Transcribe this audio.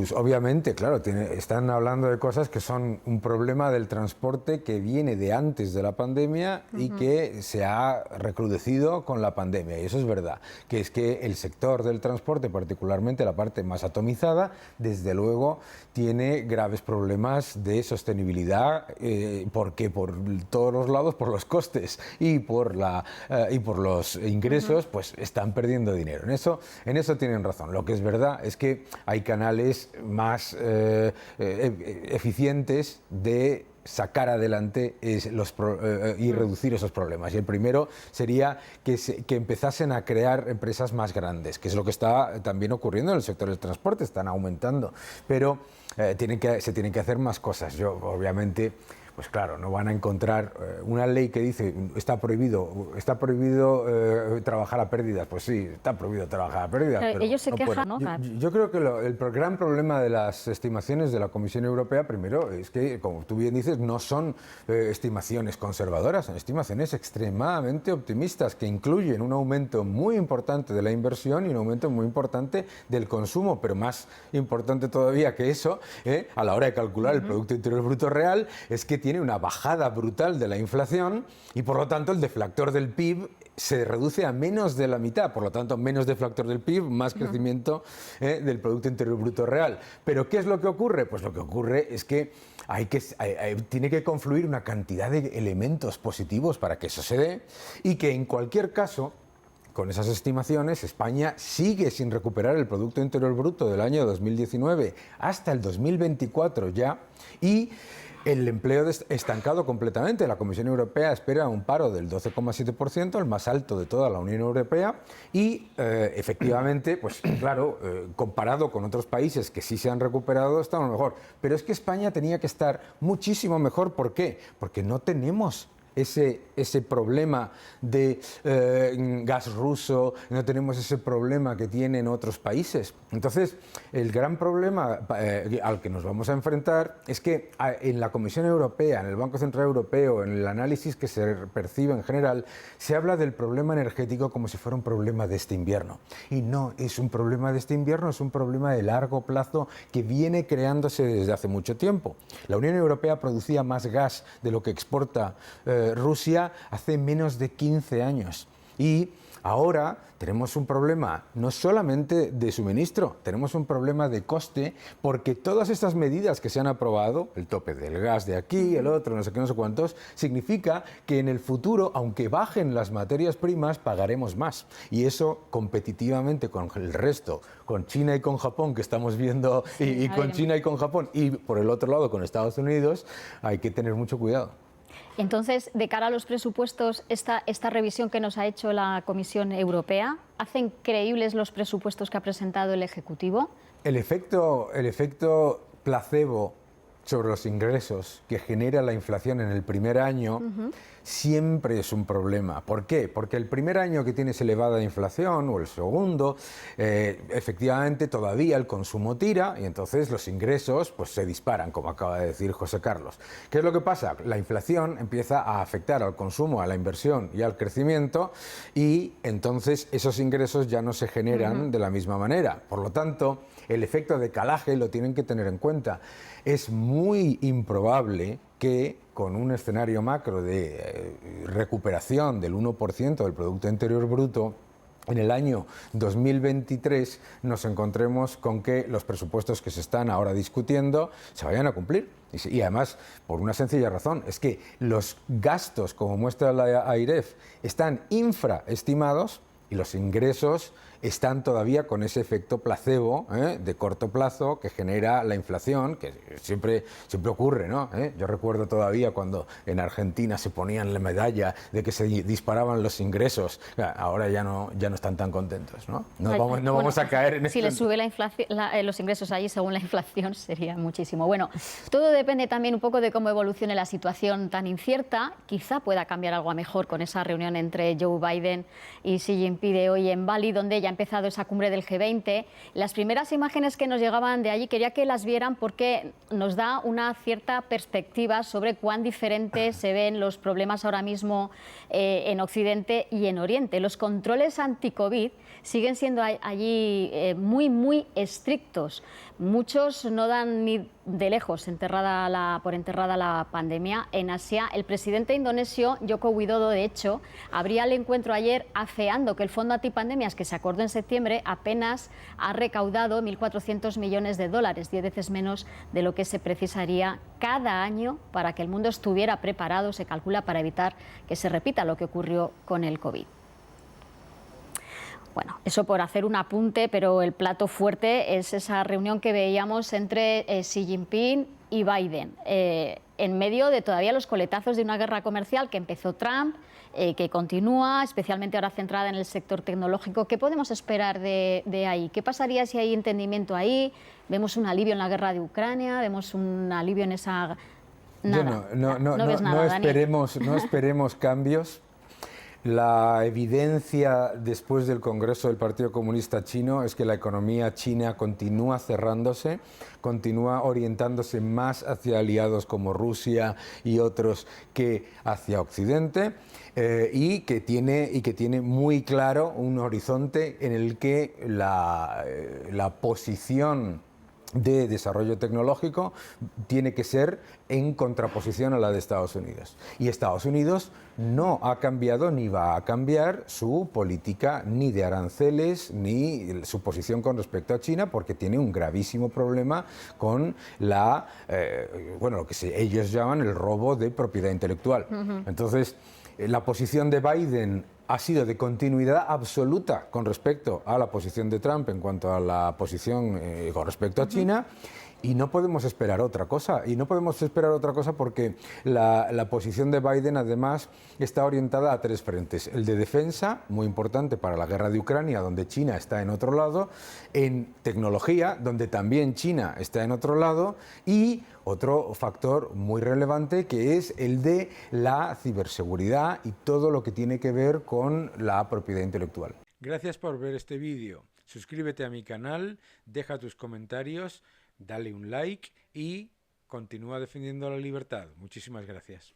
Pues obviamente, claro, están hablando de cosas que son un problema del transporte que viene de antes de la pandemia y que se ha recrudecido con la pandemia. Y eso es verdad, que es que el sector del transporte, particularmente la parte más atomizada, desde luego tiene graves problemas de sostenibilidad, porque por todos los lados, por los costes y por los ingresos, pues están perdiendo dinero. En eso tienen razón. Lo que es verdad es que hay canales más eficientes de sacar adelante y reducir esos problemas. Y el primero sería que empezasen a crear empresas más grandes, que es lo que está también ocurriendo en el sector del transporte, están aumentando. Pero se tienen que hacer más cosas. Yo, obviamente, pues claro, no van a encontrar una ley que dice está prohibido trabajar a pérdidas. Pues sí, está prohibido trabajar a pérdidas. Pero ellos se quejan, ¿no? Yo creo que el gran problema de las estimaciones de la Comisión Europea, primero, es que, como tú bien dices, no son estimaciones conservadoras, son estimaciones extremadamente optimistas que incluyen un aumento muy importante de la inversión y un aumento muy importante del consumo, pero más importante todavía que eso, a la hora de calcular el Producto Interior Bruto real, es que tiene una bajada brutal de la inflación y, por lo tanto, el deflactor del PIB se reduce a menos de la mitad, por lo tanto, menos deflactor del PIB, más crecimiento del Producto Interior Bruto real. ¿Pero qué es lo que ocurre? Pues lo que ocurre es que tiene que confluir una cantidad de elementos positivos para que eso se dé y que, en cualquier caso, con esas estimaciones, España sigue sin recuperar el Producto Interior Bruto del año 2019 hasta el 2024 ya, y el empleo estancado completamente. La Comisión Europea espera un paro del 12,7%, el más alto de toda la Unión Europea, y efectivamente, pues claro, comparado con otros países que sí se han recuperado, estamos mejor. Pero es que España tenía que estar muchísimo mejor. ¿Por qué? Porque no tenemos ese problema de gas ruso, no tenemos ese problema que tienen otros países. Entonces, el gran problema al que nos vamos a enfrentar es que en la Comisión Europea, en el Banco Central Europeo, en el análisis que se percibe en general, se habla del problema energético como si fuera un problema de este invierno. Y no es un problema de este invierno, es un problema de largo plazo que viene creándose desde hace mucho tiempo. La Unión Europea producía más gas de lo que exporta Rusia hace menos de 15 años. Y ahora tenemos un problema no solamente de suministro, tenemos un problema de coste, porque todas estas medidas que se han aprobado, el tope del gas de aquí, el otro, no sé qué, no sé cuántos, significa que en el futuro, aunque bajen las materias primas, pagaremos más. Y eso, competitivamente con el resto, con China y con Japón, que estamos viendo, y con China y con Japón, y por el otro lado con Estados Unidos, hay que tener mucho cuidado. Entonces, de cara a los presupuestos, esta revisión que nos ha hecho la Comisión Europea, ¿hacen creíbles los presupuestos que ha presentado el Ejecutivo? El efecto placebo sobre los ingresos que genera la inflación en el primer año siempre es un problema. ¿Por qué? Porque el primer año que tienes elevada inflación, o el segundo, efectivamente todavía el consumo tira y entonces los ingresos pues se disparan, como acaba de decir José Carlos. ¿Qué es lo que pasa? La inflación empieza a afectar al consumo, a la inversión y al crecimiento, y entonces esos ingresos ya no se generan de la misma manera. Por lo tanto, el efecto de calaje lo tienen que tener en cuenta. Es muy improbable que con un escenario macro de recuperación del 1% del Producto Interior Bruto, en el año 2023 nos encontremos con que los presupuestos que se están ahora discutiendo se vayan a cumplir. Y además, por una sencilla razón, es que los gastos, como muestra la AIREF, están infraestimados y los ingresos están todavía con ese efecto placebo de corto plazo que genera la inflación, que siempre ocurre, ¿no? Yo recuerdo todavía cuando en Argentina se ponían la medalla de que se disparaban los ingresos. Ahora ya no están tan contentos, ¿no? Vamos a caer en si les sube los ingresos allí según la inflación sería muchísimo. Bueno, todo depende también un poco de cómo evolucione la situación tan incierta. Quizá pueda cambiar algo a mejor con esa reunión entre Joe Biden y Xi Jinping de hoy en Bali, donde ya ha empezado esa cumbre del G20. Las primeras imágenes que nos llegaban de allí quería que las vieran porque nos da una cierta perspectiva sobre cuán diferentes se ven los problemas ahora mismo en Occidente y en Oriente. Los controles anti-COVID siguen siendo allí muy estrictos. Muchos no dan ni de lejos por enterrada la pandemia. En Asia, el presidente indonesio, Joko Widodo, de hecho, abría el encuentro ayer afeando que el fondo antipandemias que se acordó en septiembre apenas ha recaudado 1.400 millones de dólares, 10 veces menos de lo que se precisaría cada año para que el mundo estuviera preparado, se calcula, para evitar que se repita lo que ocurrió con el COVID. Bueno, eso por hacer un apunte, pero el plato fuerte es esa reunión que veíamos entre Xi Jinping y Biden, en medio de todavía los coletazos de una guerra comercial que empezó Trump, que continúa, especialmente ahora centrada en el sector tecnológico. ¿Qué podemos esperar de ahí? ¿Qué pasaría si hay entendimiento ahí? ¿Vemos un alivio en la guerra de Ucrania? ¿Vemos un alivio en esa...? Nada. No ves nada, Daniel. No esperemos cambios. La evidencia después del Congreso del Partido Comunista Chino es que la economía china continúa cerrándose, continúa orientándose más hacia aliados como Rusia y otros que hacia Occidente, y que tiene muy claro un horizonte en el que la posición de desarrollo tecnológico tiene que ser en contraposición a la de Estados Unidos. Y Estados Unidos no ha cambiado ni va a cambiar su política ni de aranceles ni su posición con respecto a China, porque tiene un gravísimo problema con lo que ellos llaman el robo de propiedad intelectual. Entonces, la posición de Biden ha sido de continuidad absoluta con respecto a la posición de Trump en cuanto a la posición con respecto a China, y no podemos esperar otra cosa. Y no podemos esperar otra cosa porque la posición de Biden además está orientada a tres frentes. El de defensa, muy importante para la guerra de Ucrania, donde China está en otro lado; en tecnología, donde también China está en otro lado; y otro factor muy relevante, que es el de la ciberseguridad y todo lo que tiene que ver con la propiedad intelectual. Gracias por ver este vídeo. Suscríbete a mi canal, deja tus comentarios, dale un like y continúa defendiendo la libertad. Muchísimas gracias.